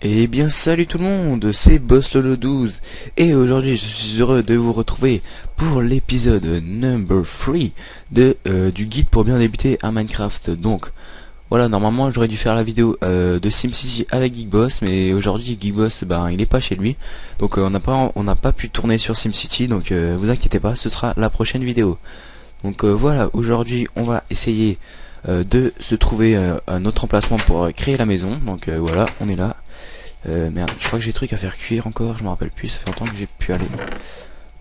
Eh bien salut tout le monde, c'est BossLolo12 et aujourd'hui je suis heureux de vous retrouver pour l'épisode number 3 du guide pour bien débuter à Minecraft. Donc voilà, normalement j'aurais dû faire la vidéo de SimCity avec GeekBoss, mais aujourd'hui GeekBoss il est pas chez lui, donc on n'a pas pu tourner sur SimCity, donc vous inquiétez pas, ce sera la prochaine vidéo. Donc voilà, aujourd'hui on va essayer de se trouver un autre emplacement pour créer la maison. Donc voilà, on est là. Merde, je crois que j'ai des trucs à faire cuire encore, je me rappelle plus, ça fait longtemps que j'ai pu aller.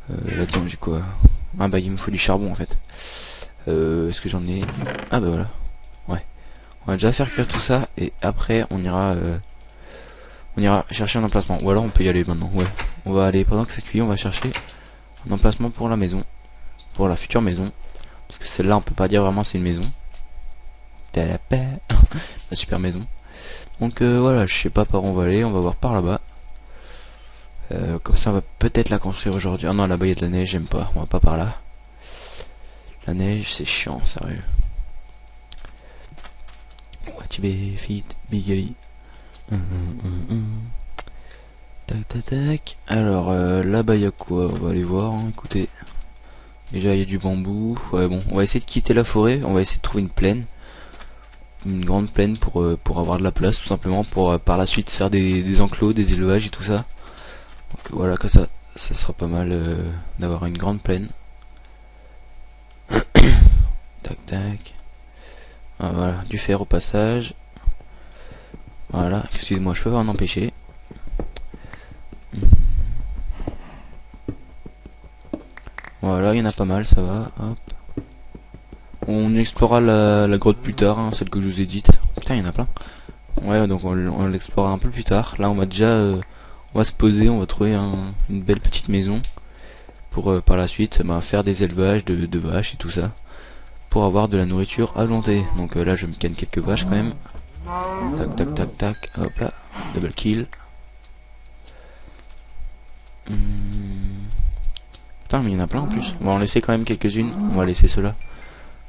Là-dedans j'ai quoi? Ah bah il me faut du charbon en fait. Est-ce que j'en ai? Ah bah voilà. Ouais. On va déjà faire cuire tout ça et après on ira chercher un emplacement. Ou alors on peut y aller maintenant, ouais. On va aller pendant que ça cuit, on va chercher un emplacement pour la maison. Pour la future maison. Parce que celle-là on peut pas dire vraiment c'est une maison. La super maison. Donc voilà, je sais pas par où on va aller, on va voir par là-bas. Comme ça on va peut-être la construire aujourd'hui. Ah non, là-bas il y a de la neige, j'aime pas, on va pas par là. La neige c'est chiant, sérieux. What you be fit, bigly. Tac tac tac. Alors là-bas il y a quoi? On va aller voir, hein. Écoutez. Déjà il y a du bambou. Ouais bon, on va essayer de quitter la forêt, on va essayer de trouver une plaine. Une grande plaine pour avoir de la place, tout simplement, pour par la suite faire des enclos, des élevages et tout ça. Donc voilà, que ça sera pas mal d'avoir une grande plaine. Tac tac. Ah, voilà, du fer au passage. Voilà, excusez-moi, je peux pas en empêcher. Voilà, il y en a pas mal, ça va. Hop. On explorera la grotte plus tard, hein, celle que je vous ai dite. Putain, il y en a plein. Ouais, donc on l'explorera un peu plus tard. Là, on va déjà, on va se poser, on va trouver une belle petite maison pour par la suite faire des élevages de vaches et tout ça, pour avoir de la nourriture à volonté. Donc là, je me canne quelques vaches quand même. Tac tac tac tac, hop là, double kill. Putain, mais il y en a plein en plus. On va en laisser quand même quelques-unes. On va laisser ceux-là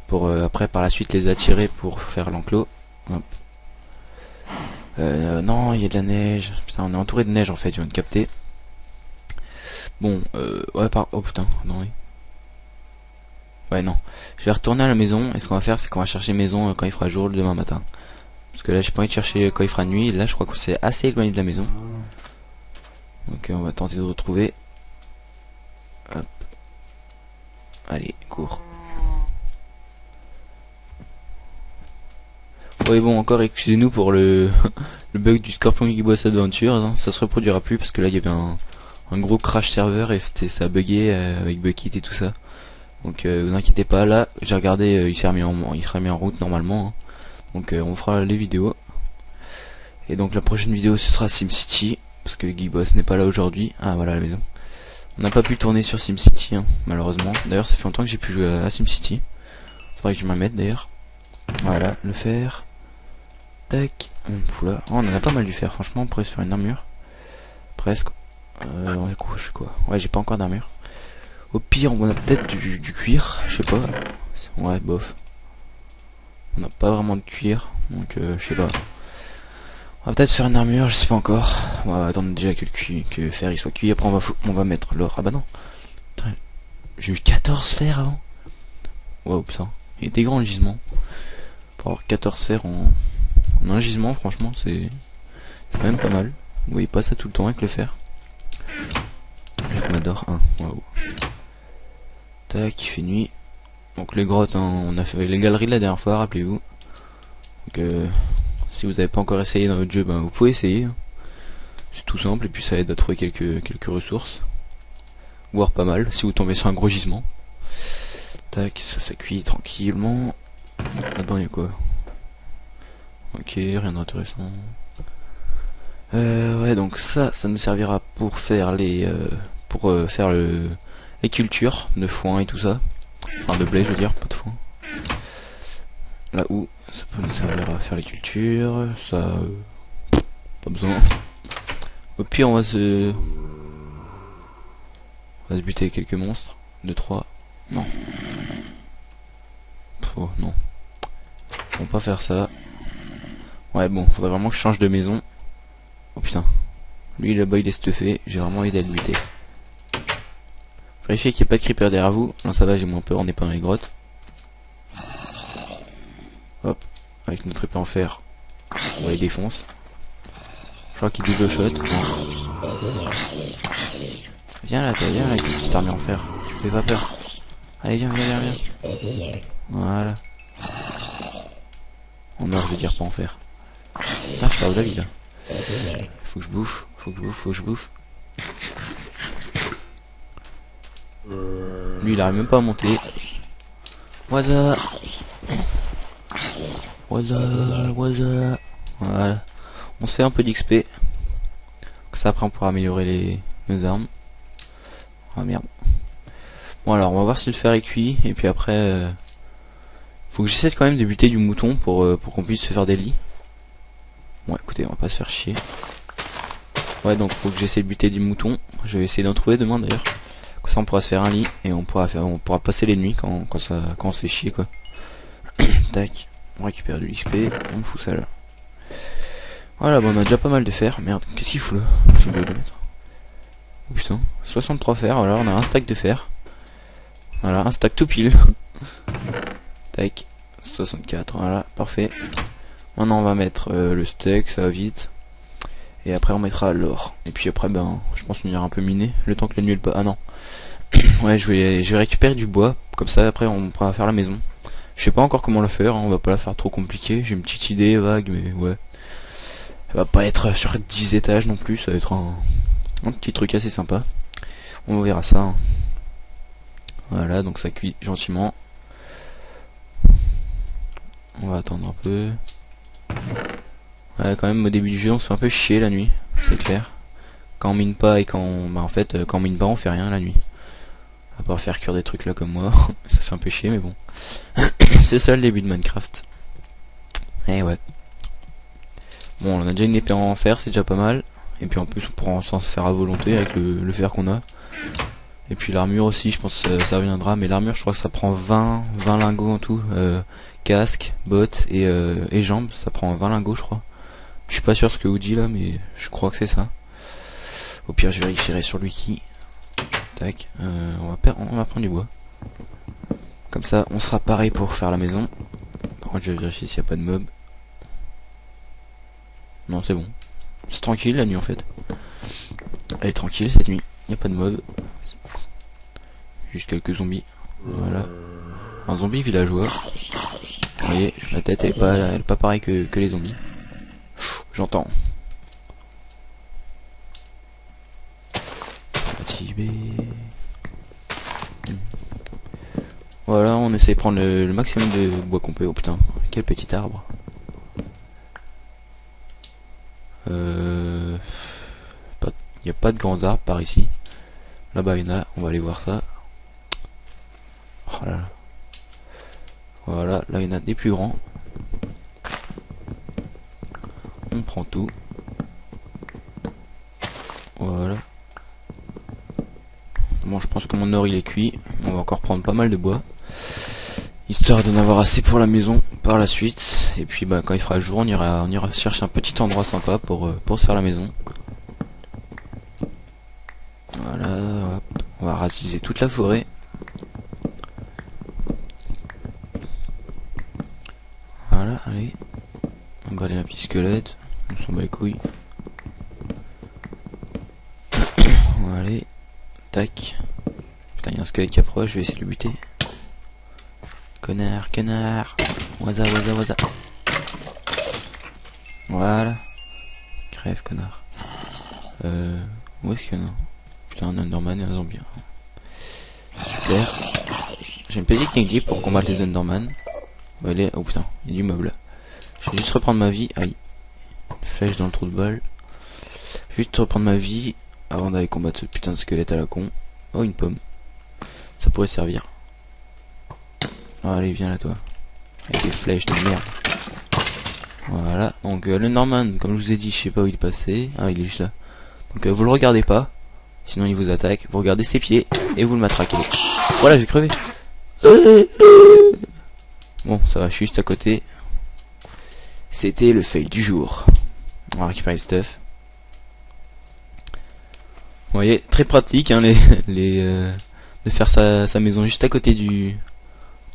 pour après par la suite les attirer pour faire l'enclos. Hop. Non, il y a de la neige. Putain, on est entouré de neige en fait, je viens de capter. Bon, ouais, oh putain, non, oui. Ouais, non. Je vais retourner à la maison, et ce qu'on va faire, c'est qu'on va chercher maison quand il fera jour le demain matin. Parce que là, j'ai pas envie de chercher quand il fera nuit, et là, je crois que c'est assez éloigné de la maison. Donc, on va tenter de retrouver. Hop. Allez, cours. Ouais, bon, encore excusez-nous pour le bug du Scorpion Geekboss Adventures, hein. Ça se reproduira plus, parce que là, il y avait un gros crash serveur, et ça a bugué avec Bucket et tout ça. Donc vous inquiétez pas, là j'ai regardé, il sera mis en route normalement, hein. Donc on fera les vidéos. Et donc la prochaine vidéo ce sera SimCity, parce que GeekBoss n'est pas là aujourd'hui. Ah voilà la maison. On n'a pas pu tourner sur SimCity, hein, malheureusement. D'ailleurs ça fait longtemps que j'ai pu jouer à SimCity. Faudrait que je m'y mette d'ailleurs. Voilà, le fer. Tac. Oula. Oh, on en a pas mal du fer, franchement on pourrait se faire une armure. Presque. On est quoi? Ouais, j'ai pas encore d'armure. Au pire, on a peut-être du cuir, je sais pas. Ouais, bof. On n'a pas vraiment de cuir, donc je sais pas. On va peut-être faire une armure, je sais pas encore. On va attendre déjà que le fer il soit cuit. Après, on va mettre l'or. Ah bah non. J'ai eu 14 fers avant. Waouh, putain. Il était grand le gisement. Pour avoir 14 fers en un gisement, franchement, c'est quand même pas mal. Vous voyez pas ça tout le temps avec le fer. Je m'adore. Waouh. Tac, il fait nuit. Donc les grottes, hein, on a fait les galeries la dernière fois, rappelez-vous. Donc si vous n'avez pas encore essayé dans votre jeu, vous pouvez essayer. C'est tout simple et puis ça aide à trouver quelques ressources. Voire pas mal, si vous tombez sur un gros gisement. Tac, ça cuit tranquillement. Là-dedans il y a quoi? Ok, rien d'intéressant. Ouais, donc ça nous servira pour faire les cultures de foin et tout ça. Enfin de blé je veux dire, pas de foin. Là où ça peut nous servir à faire les cultures, ça pas besoin. Au pire on va se buter quelques monstres. 2, 3. Non. Oh non. On va pas faire ça. Ouais bon, faudrait vraiment que je change de maison. Oh putain. Lui là-bas il est stuffé, j'ai vraiment aidé à le buter. Vérifiez qu'il n'y a pas de creeper derrière vous. Non ça va, j'ai moins peur, on n'est pas dans les grottes. Hop, avec notre épée en fer, on les défonce. Je crois qu'il double shot. Non. Viens là, toi, viens là avec une petite armée en fer. Tu me fais pas peur. Allez viens, viens, viens, viens. Voilà. On meurt, je veux dire, pas en fer. Putain, je suis pas où la vie là. Faut que je bouffe, faut que je bouffe, faut que je bouffe. Lui il arrive même pas à monter. Waza. Waza, waza. Voilà. On se fait un peu d'XP. Ça après on pourra améliorer nos armes. Ah merde. Bon alors on va voir si le fer est cuit. Et puis après faut que j'essaie quand même de buter du mouton pour qu'on puisse se faire des lits. Bon écoutez, on va pas se faire chier. Ouais donc faut que j'essaie de buter du mouton. Je vais essayer d'en trouver demain d'ailleurs. Comme ça on pourra se faire un lit et on pourra passer les nuits quand on se fait chier quoi. Tac, on récupère de l'XP, on fout ça là. Voilà, bon on a déjà pas mal de fer. Merde, qu'est-ce qu'il fout là? Je vais le mettre. Oh putain, 63 fer, voilà, on a un stack de fer. Voilà, un stack tout pile. Tac, 64, voilà, parfait. Maintenant on va mettre le steak, ça va vite. Et après on mettra l'or. Et puis après ben je pense qu'on ira un peu miner. Le temps que la nuit elle pas. Ah non. Ouais je vais récupérer du bois. Comme ça après on pourra faire la maison. Je sais pas encore comment la faire, hein, on va pas la faire trop compliquée. J'ai une petite idée vague mais ouais. Ça va pas être sur 10 étages non plus, ça va être un petit truc assez sympa. On verra ça. Hein. Voilà, donc ça cuit gentiment. On va attendre un peu. Ouais, quand même au début du jeu on se fait un peu chier la nuit, c'est clair. Quand on mine pas et quand on... Bah en fait quand on mine pas on fait rien la nuit. À part faire cuire des trucs là comme moi. Ça fait un peu chier mais bon. C'est ça le début de Minecraft. Eh ouais. Bon on a déjà une épée en fer, c'est déjà pas mal. Et puis en plus on pourra s'en faire à volonté avec le fer qu'on a. Et puis l'armure aussi je pense que ça reviendra. Mais l'armure je crois que ça prend 20 lingots en tout. Casque, bottes et jambes. Ça prend 20 lingots je crois. Je suis pas sûr ce que vous dit là mais je crois que c'est ça. Au pire je vérifierai sur le wiki. Tac, on va prendre du bois. Comme ça on sera pareil pour faire la maison. Par contre je vais vérifier s'il n'y a pas de mobs. Non c'est bon. C'est tranquille la nuit en fait. Elle est tranquille cette nuit. Il n'y a pas de mobs. Juste quelques zombies. Voilà. Un zombie villageois. Vous voyez, la tête elle est pas pareille que les zombies. J'entends. Voilà, on essaie de prendre le maximum de bois qu'on peut. Oh putain, quel petit arbre. Il n'y a pas de grands arbres par ici. Là-bas il y en a, on va aller voir ça. Oh là là. Voilà, là il y en a des plus grands. On prend tout. Voilà. Bon, je pense que mon or il est cuit. On va encore prendre pas mal de bois. Histoire d'en avoir assez pour la maison par la suite. Et puis bah quand il fera jour, on ira chercher un petit endroit sympa pour se faire la maison. Voilà, hop. On va raciser toute la forêt. Voilà, allez. On va aller un petit squelette. On s'en bat les couilles. Allez. Tac. Putain, il y a un squelette qui approche, je vais essayer de le buter. Connard, connard. Waza, waza, waza. Voilà. Crève, connard. Où est-ce qu'il y en a? Putain, un Enderman et un zombie. Super. J'ai une petite technique pour combattre les Enderman. Oh putain, il y a du meuble. Je vais juste reprendre ma vie. Aïe. Une flèche dans le trou de balle. Juste reprendre ma vie avant d'aller combattre ce putain de squelette à la con. Oh, une pomme. Ça pourrait servir. Oh, allez, viens là, toi. Avec des flèches de merde. Voilà. Donc, le Norman, comme je vous ai dit, je sais pas où il est passé. Ah, il est juste là. Donc, vous le regardez pas. Sinon, il vous attaque. Vous regardez ses pieds et vous le matraquez. Voilà, j'ai crevé. Bon, ça va, je suis juste à côté. C'était le fail du jour. On va récupérer le stuff. voyez, très pratique hein, de faire sa maison juste à côté du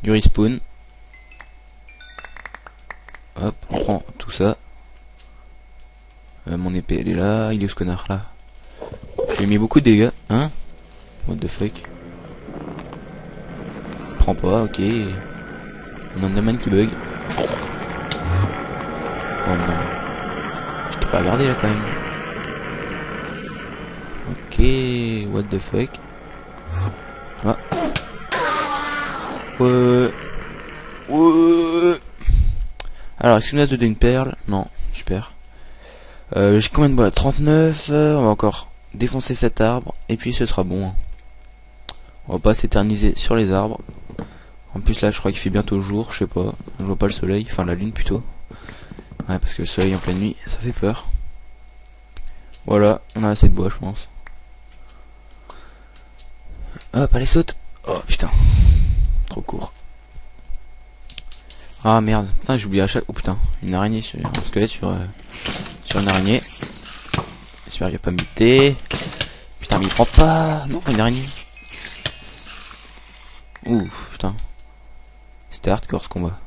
respawn. Hop, on prend tout ça. Mon épée elle est là, il est où ce connard là? J'ai mis beaucoup de dégâts, hein? What the fuck? Prends pas, ok. On a un Enderman qui bug. Oh non. Je t'ai pas regardé là quand même. Ok, what the fuck? Ah. Ouais. Alors, est-ce qu'il nous a donné une perle? Non, super. J'ai combien de bois? 39. On va encore défoncer cet arbre. Et puis ce sera bon. On va pas s'éterniser sur les arbres. En plus là je crois qu'il fait bientôt jour. Je sais pas. Je vois pas le soleil. Enfin la lune plutôt. Ouais parce que le soleil en pleine nuit ça fait peur. Voilà. On a assez de bois je pense. Hop allez saute. Oh putain. Trop court. Ah merde. Putain j'ai oublié à chaque... Oh putain. Une araignée sur... un squelette sur une araignée. J'espère qu'il va pas me buter. Putain mais il prend pas. Non une araignée. Ouh putain. C'était hardcore ce combat.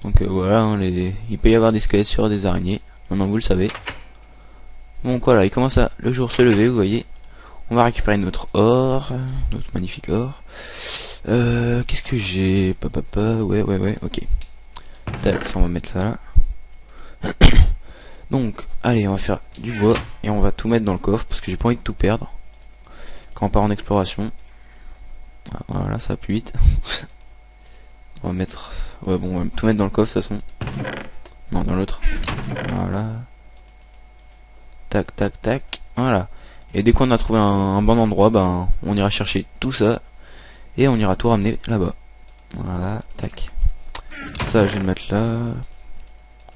Donc voilà hein, il peut y avoir des squelettes sur des araignées. Maintenant vous le savez. Donc voilà il commence à le jour se lever vous voyez. On va récupérer notre or. Notre magnifique or. Qu'est-ce que j'ai? Ouais ok. Tac ça on va mettre ça là. Donc, allez, on va faire du bois et on va tout mettre dans le coffre parce que j'ai pas envie de tout perdre quand on part en exploration. Ah, voilà, ça va plus vite. On va mettre... Ouais, bon, on va tout mettre dans le coffre de toute façon. Non, dans l'autre. Voilà. Tac, tac, tac. Voilà. Et dès qu'on a trouvé un bon endroit, ben, on ira chercher tout ça et on ira tout ramener là-bas. Voilà, tac. Ça, je vais le mettre là.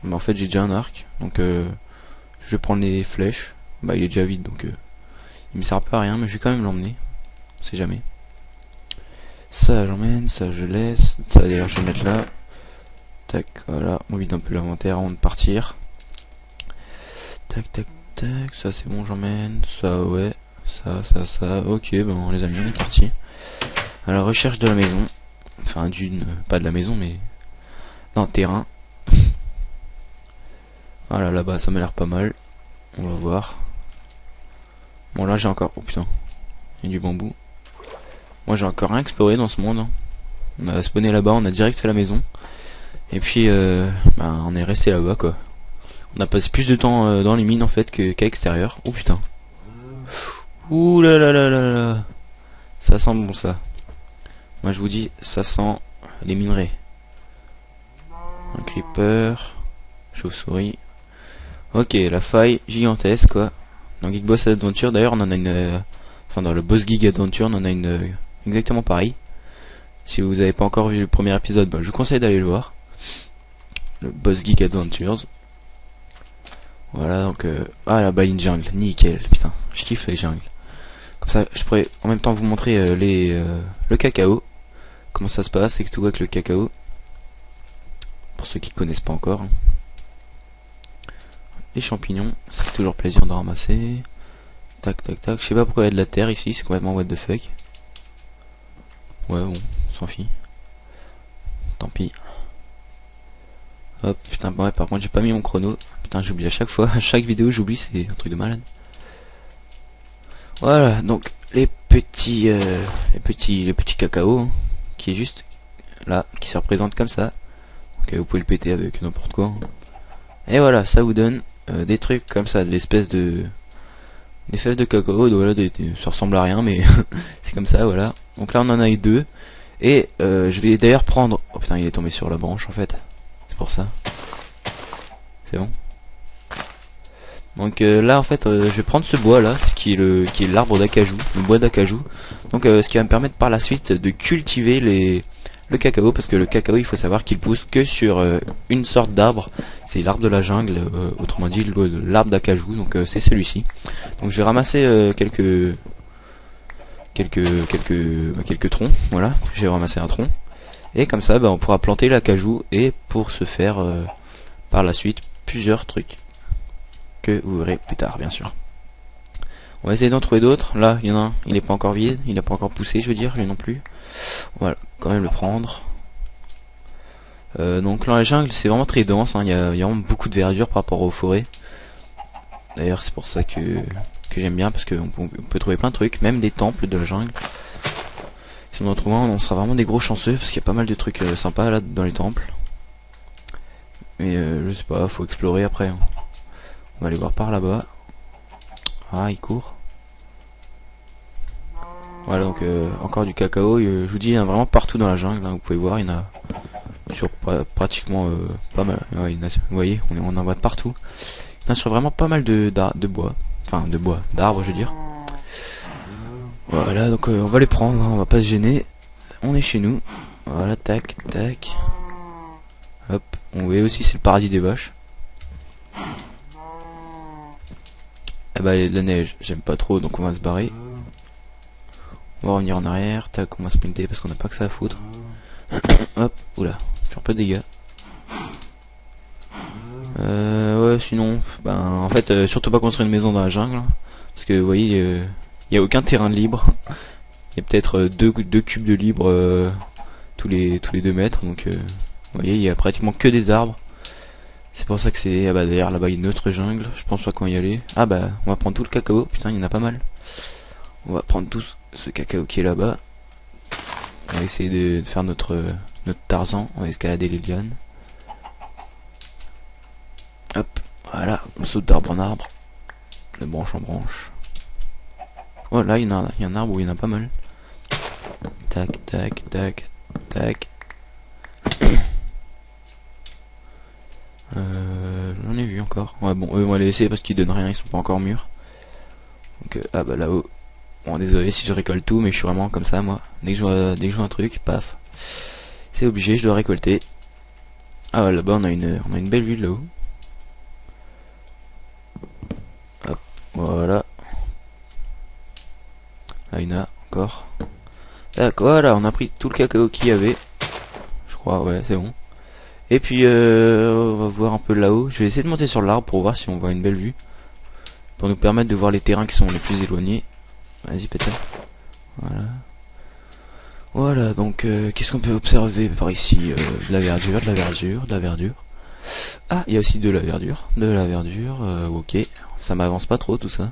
Mais en fait j'ai déjà un arc donc je vais prendre les flèches. Bah il est déjà vide donc il me sert pas à rien mais je vais quand même l'emmener. On sait jamais. Ça j'emmène, ça je laisse. Ça d'ailleurs je vais le mettre là. Tac voilà, on vide un peu l'inventaire avant de partir. Tac tac tac, ça c'est bon j'emmène. Ça ouais, ça. Ok ben les amis on est parti. À la recherche de la maison. Enfin d'une, pas de la maison mais d'un terrain. Voilà là-bas ça m'a l'air pas mal. On va voir. Bon là j'ai encore... Oh putain. Il y a du bambou. Moi j'ai encore rien exploré dans ce monde. Hein. On a spawné là-bas, on a direct fait la maison. Et puis bah, on est resté là-bas quoi. On a passé plus de temps dans les mines en fait qu'à extérieur. Oh putain. Ouh là là là là là. Ça sent bon ça. Moi je vous dis ça sent les minerais. Un creeper. Chauve-souris. Ok, la faille gigantesque quoi. Dans Geek Boss Adventure, d'ailleurs on en a une... enfin dans le Boss Geek Adventure on en a une exactement pareil. Si vous n'avez pas encore vu le premier épisode, bah, je vous conseille d'aller le voir. Le Boss Geek Adventures. Voilà donc... Ah là-bas une jungle, nickel, putain, je kiffe les jungles. Comme ça je pourrais en même temps vous montrer le cacao. Comment ça se passe et tout avec le cacao. Pour ceux qui connaissent pas encore. Hein. Les champignons, ça fait toujours plaisir d'en ramasser. Tac tac tac, je sais pas pourquoi il y a de la terre ici, c'est complètement what the fuck. Ouais bon, on s'en fiche. Tant pis. Hop, putain, ouais, par contre j'ai pas mis mon chrono. Putain, j'oublie à chaque fois, à chaque vidéo j'oublie, c'est un truc de malade. Voilà, donc les petits cacao, hein, qui est juste là, qui se représente comme ça. Donc vous pouvez le péter avec n'importe quoi. Hein. Et voilà, ça vous donne des trucs comme ça, de l'espèce de... Des fèves de cacao, voilà, ça ressemble à rien, mais c'est comme ça, voilà. Donc là on en a eu deux. Et je vais d'ailleurs prendre... Oh putain, il est tombé sur la branche en fait. C'est pour ça. C'est bon. Donc là en fait, je vais prendre ce bois là, ce qui est l'arbre d'acajou, le bois d'acajou. Donc ce qui va me permettre par la suite de cultiver le cacao, parce que le cacao il faut savoir qu'il pousse que sur une sorte d'arbre, c'est l'arbre de la jungle, autrement dit l'arbre d'acajou, donc c'est celui-ci. Donc je vais ramasser quelques troncs, voilà, j'ai ramassé un tronc, et comme ça bah, on pourra planter l'acajou, et pour se faire par la suite plusieurs trucs, que vous verrez plus tard bien sûr. On va essayer d'en trouver d'autres. Là, il y en a un, il est pas encore vide, il a pas encore poussé, je veux dire, lui non plus. Voilà, quand même le prendre. Donc dans la jungle, c'est vraiment très dense, hein. Il y a vraiment beaucoup de verdure par rapport aux forêts. D'ailleurs, c'est pour ça que j'aime bien, parce qu'on peut trouver plein de trucs, même des temples de la jungle. Si on en trouve un, on sera vraiment des gros chanceux, parce qu'il y a pas mal de trucs sympas là dans les temples. Mais je sais pas, faut explorer après, hein. On va aller voir par là-bas. Ah, il court. Voilà, donc encore du cacao. Je vous dis, il y en a vraiment partout dans la jungle, hein. Vous pouvez voir, il y en a sur pratiquement pas mal. Ouais, vous voyez, on en voit de partout. Il y en a sur vraiment pas mal de bois. Enfin, d'arbres, je veux dire. Voilà, donc on va les prendre, hein, on va pas se gêner. On est chez nous. Voilà, tac, tac. Hop, on voit aussi, c'est le paradis des vaches. Ah bah, la neige, j'aime pas trop, donc on va se barrer. On va revenir en arrière, tac, on va sprinter parce qu'on n'a pas que ça à foutre. Hop, oula, je fais un peu de dégâts. Ouais, sinon, ben, en fait, surtout pas construire une maison dans la jungle, hein, parce que vous voyez, il n'y a aucun terrain de libre. Il y a peut-être deux cubes de libre tous les 2 mètres, donc vous voyez, il y a pratiquement que des arbres. C'est pour ça que c'est... Ah bah d'ailleurs là-bas il y a une autre jungle, je pense pas qu'on y aller. Ah bah on va prendre tout le cacao, putain il y en a pas mal. On va prendre tout ce cacao qui est là-bas. On va essayer de faire notre Tarzan, on va escalader les lianes. Hop, voilà, on saute d'arbre en arbre, de branche en branche. Oh là il y a un arbre où il y en a pas mal. Tac, tac, tac, tac. J'en ai vu encore. Ouais bon, eux on va les laisser parce qu'ils donnent rien, ils sont pas encore mûrs. Donc ah bah là-haut. Bon désolé si je récolte tout, mais je suis vraiment comme ça moi. Dès que je vois un truc, paf. C'est obligé, je dois récolter. Ah ouais, là-bas on a une belle vue là-haut. Hop, voilà. Là il y en a encore. D'accord, voilà, on a pris tout le cacao qu'il y avait. Je crois, ouais, c'est bon. Et puis on va voir un peu là-haut. Je vais essayer de monter sur l'arbre pour voir si on voit une belle vue. Pour nous permettre de voir les terrains qui sont les plus éloignés. Vas-y peut-être. Voilà. Voilà, donc qu'est-ce qu'on peut observer par ici? De la verdure, de la verdure, de la verdure. Ah, il y a aussi de la verdure. De la verdure, ok. Ça m'avance pas trop tout ça.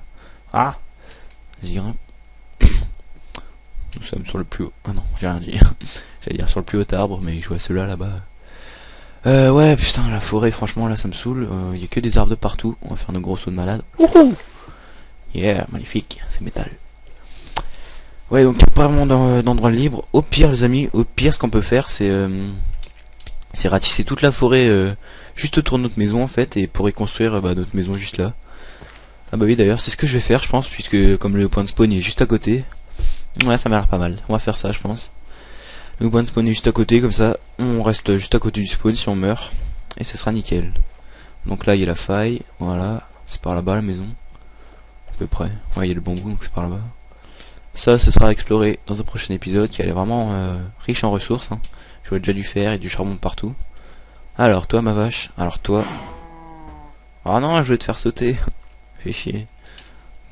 Ah, vas-y, grimpe. Nous sommes sur le plus haut. Ah non, j'ai rien dit. J'allais dire sur le plus haut arbre, mais je vois ceux-là là-bas. Ouais, putain, la forêt, franchement, là, ça me saoule. Il y a que des arbres de partout. On va faire nos gros sauts de malade. Wouhou! Yeah, magnifique, c'est métal. Ouais, donc il n'y a pas vraiment d'endroit libre. Au pire, les amis, au pire, ce qu'on peut faire, c'est ratisser toute la forêt juste autour de notre maison, en fait, et pour y construire notre maison juste là. Ah bah oui, d'ailleurs, c'est ce que je vais faire, je pense, puisque comme le point de spawn est juste à côté. Ouais, ça m'a l'air pas mal. On va faire ça, je pense. Le point de spawn est juste à côté, comme ça, on reste juste à côté du spawn si on meurt. Et ce sera nickel. Donc là, il y a la faille. Voilà. C'est par là-bas, la maison. À peu près. Ouais, il y a le bambou, donc c'est par là-bas. Ça, ce sera exploré dans un prochain épisode qui est vraiment riche en ressources. Hein. J'aurais déjà du fer et du charbon de partout. Alors, toi, ma vache. Alors, toi. Ah non, je vais te faire sauter. Fais chier.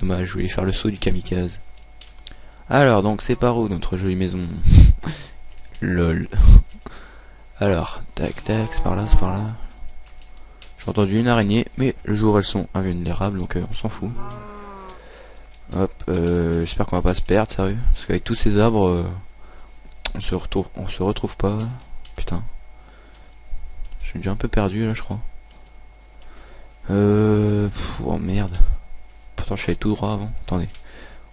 Dommage, je voulais faire le saut du kamikaze. Alors, donc, c'est par où notre jolie maison? Lol. Alors, tac, tac, c'est par là, c'est par là. J'ai entendu une araignée, mais le jour elles sont invulnérables, donc on s'en fout. Hop, j'espère qu'on va pas se perdre, sérieux. Parce qu'avec tous ces arbres, on se retrouve pas. Putain. Je suis déjà un peu perdu là, je crois. Oh merde. Pourtant je suis allé tout droit avant. Attendez.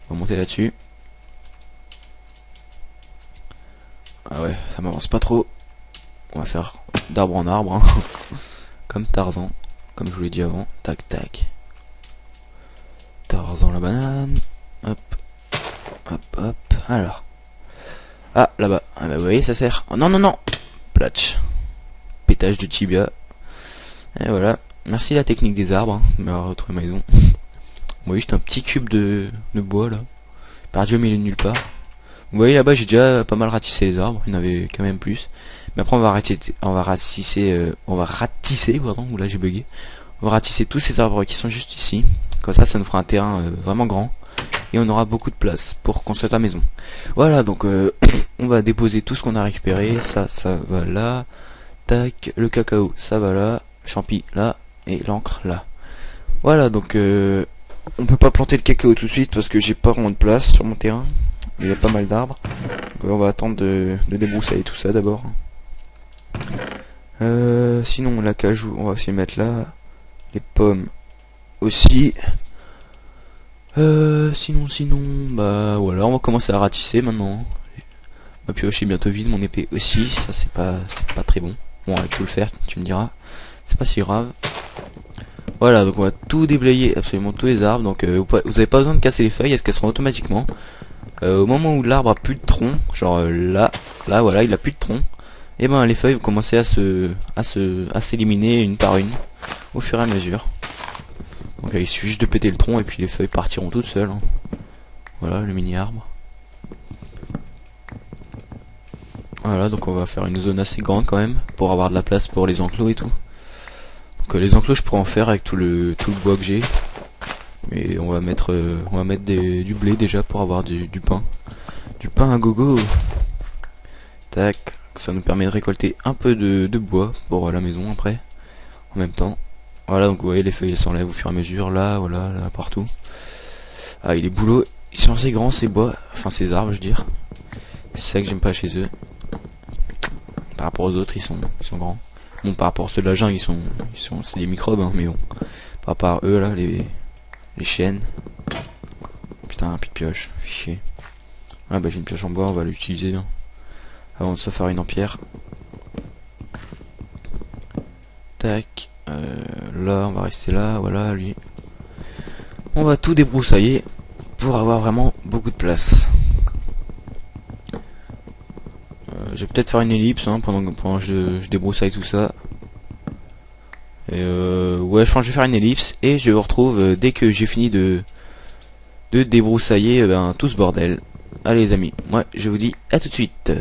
On va monter là-dessus. Ah ouais, ça m'avance pas trop. On va faire d'arbre en arbre, hein. Comme Tarzan. Comme je vous l'ai dit avant. Tac tac. Tarzan la banane. Hop. Hop hop. Alors. Ah là-bas. Ah bah vous voyez ça sert. Oh non non non. Platch. Pétage de tibia. Et voilà. Merci la technique des arbres. Hein, de m'avoir retrouvé ma maison. Vous voyez juste un petit cube de bois là. Perdu au milieu de nulle part. Vous voyez là-bas j'ai déjà pas mal ratissé les arbres. Il y en avait quand même plus. Mais après on va ratisser, pardon, ou là j'ai bugué. On va ratisser tous ces arbres qui sont juste ici. Comme ça, ça nous fera un terrain vraiment grand. et on aura beaucoup de place pour construire la maison. Voilà, donc on va déposer tout ce qu'on a récupéré. Ça va là. Tac, le cacao, ça va là. Champi là. Et l'encre là. Voilà, donc on peut pas planter le cacao tout de suite parce que j'ai pas vraiment de place sur mon terrain. Il y a pas mal d'arbres. On va attendre de débroussailler tout ça d'abord. Sinon la cajou, on va aussi mettre là. Les pommes aussi. Sinon, bah voilà, on va commencer à ratisser maintenant. Ma pioche est bientôt vide, mon épée aussi. Ça c'est pas très bon. Bon, avec tout le faire, tu me diras. C'est pas si grave. Voilà, donc on va tout déblayer, absolument tous les arbres. Donc vous avez pas besoin de casser les feuilles, elles se casseront automatiquement. Au moment où l'arbre a plus de tronc, genre là voilà, il a plus de tronc. Et ben les feuilles vont commencer à s'éliminer une par une au fur et à mesure. Donc il suffit juste de péter le tronc et puis les feuilles partiront toutes seules. Hein. Voilà le mini arbre. Voilà, donc on va faire une zone assez grande quand même pour avoir de la place pour les enclos et tout. Donc les enclos je pourrais en faire avec tout le bois que j'ai. Mais on va mettre du blé déjà pour avoir du pain. Du pain à gogo. Tac. Ça nous permet de récolter un peu de bois pour la maison après. En même temps. Voilà, donc vous voyez les feuilles s'enlèvent au fur et à mesure. Là, voilà, là, partout. Ah, les bouleaux, ils sont assez grands ces bois. Enfin ces arbres je veux dire. C'est ça que j'aime pas chez eux. Par rapport aux autres ils sont grands. Bon, par rapport à ceux de la jungle c'est des microbes hein, mais bon. Par rapport à eux là, les chênes. Putain, plus de pioche, chier. Ah bah j'ai une pioche en bois, on va l'utiliser hein, avant de se faire une en pierre. Tac, là on va rester là, voilà lui. On va tout débroussailler pour avoir vraiment beaucoup de place. Je vais peut-être faire une ellipse hein, pendant que je débroussaille tout ça. Et ouais, je pense que je vais faire une ellipse et je vous retrouve dès que j'ai fini de débroussailler tout ce bordel. Allez les amis, moi je vous dis à tout de suite.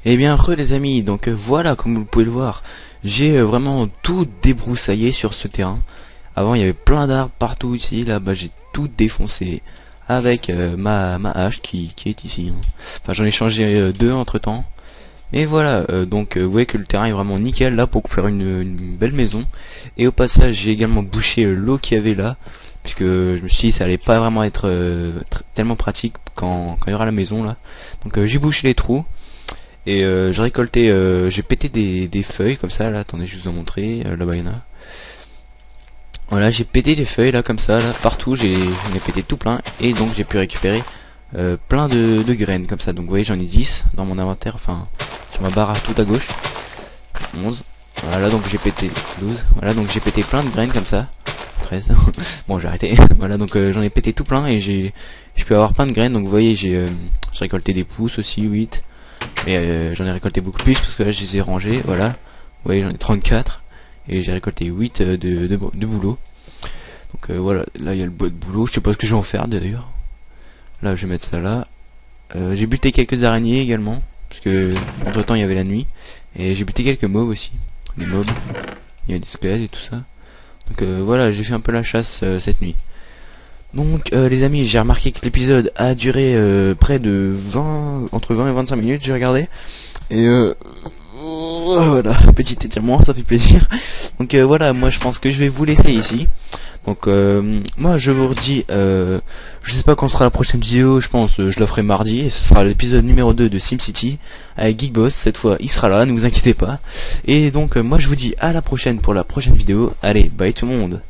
Et bien re les amis, donc voilà, comme vous pouvez le voir, j'ai vraiment tout débroussaillé sur ce terrain. Avant il y avait plein d'arbres partout ici, là bah j'ai tout défoncé avec ma hache qui est ici. Hein. Enfin j'en ai changé deux entre temps. Et voilà, donc vous voyez que le terrain est vraiment nickel là pour faire une belle maison. Et au passage j'ai également bouché l'eau qu'il y avait là, puisque je me suis dit ça allait pas vraiment être tellement pratique quand il y aura la maison là. Donc j'ai bouché les trous et j'ai récolté, j'ai pété des feuilles comme ça là, attendez je vais vous en montrer, là-bas il y en a. Voilà, j'ai pété des feuilles là comme ça, là partout j'en ai pété tout plein et donc j'ai pu récupérer plein de graines comme ça. Donc vous voyez j'en ai 10 dans mon inventaire, enfin sur ma barre tout à gauche. 11. Voilà, donc j'ai pété 12. Voilà, donc j'ai pété plein de graines comme ça. 13. Bon, j'ai arrêté. Voilà, donc j'en ai pété tout plein et j'ai pu avoir plein de graines. Donc vous voyez, j'ai récolté des pousses aussi, 8. Mais j'en ai récolté beaucoup plus parce que là je les ai rangés. Voilà. Vous voyez, j'en ai 34 et j'ai récolté 8 de bouleau. Donc voilà, là il y a le bois de bouleau. Je sais pas ce que je vais en faire d'ailleurs. Là, je vais mettre ça là. J'ai buté quelques araignées également parce que entre temps il y avait la nuit. Et j'ai buté quelques mobs aussi. Des mobs. Il y a des squelettes et tout ça. Donc voilà, j'ai fait un peu la chasse cette nuit. Donc les amis, j'ai remarqué que l'épisode a duré près de entre 20 et 25 minutes, j'ai regardé. Et voilà, petit étirement, ça fait plaisir. Donc voilà, moi je pense que je vais vous laisser ici. Donc moi je vous redis, je sais pas quand sera la prochaine vidéo, je pense je la ferai mardi et ce sera l'épisode numéro 2 de SimCity avec Geekboss. Cette fois il sera là, ne vous inquiétez pas. Et donc moi je vous dis à la prochaine pour la prochaine vidéo. Allez, bye tout le monde.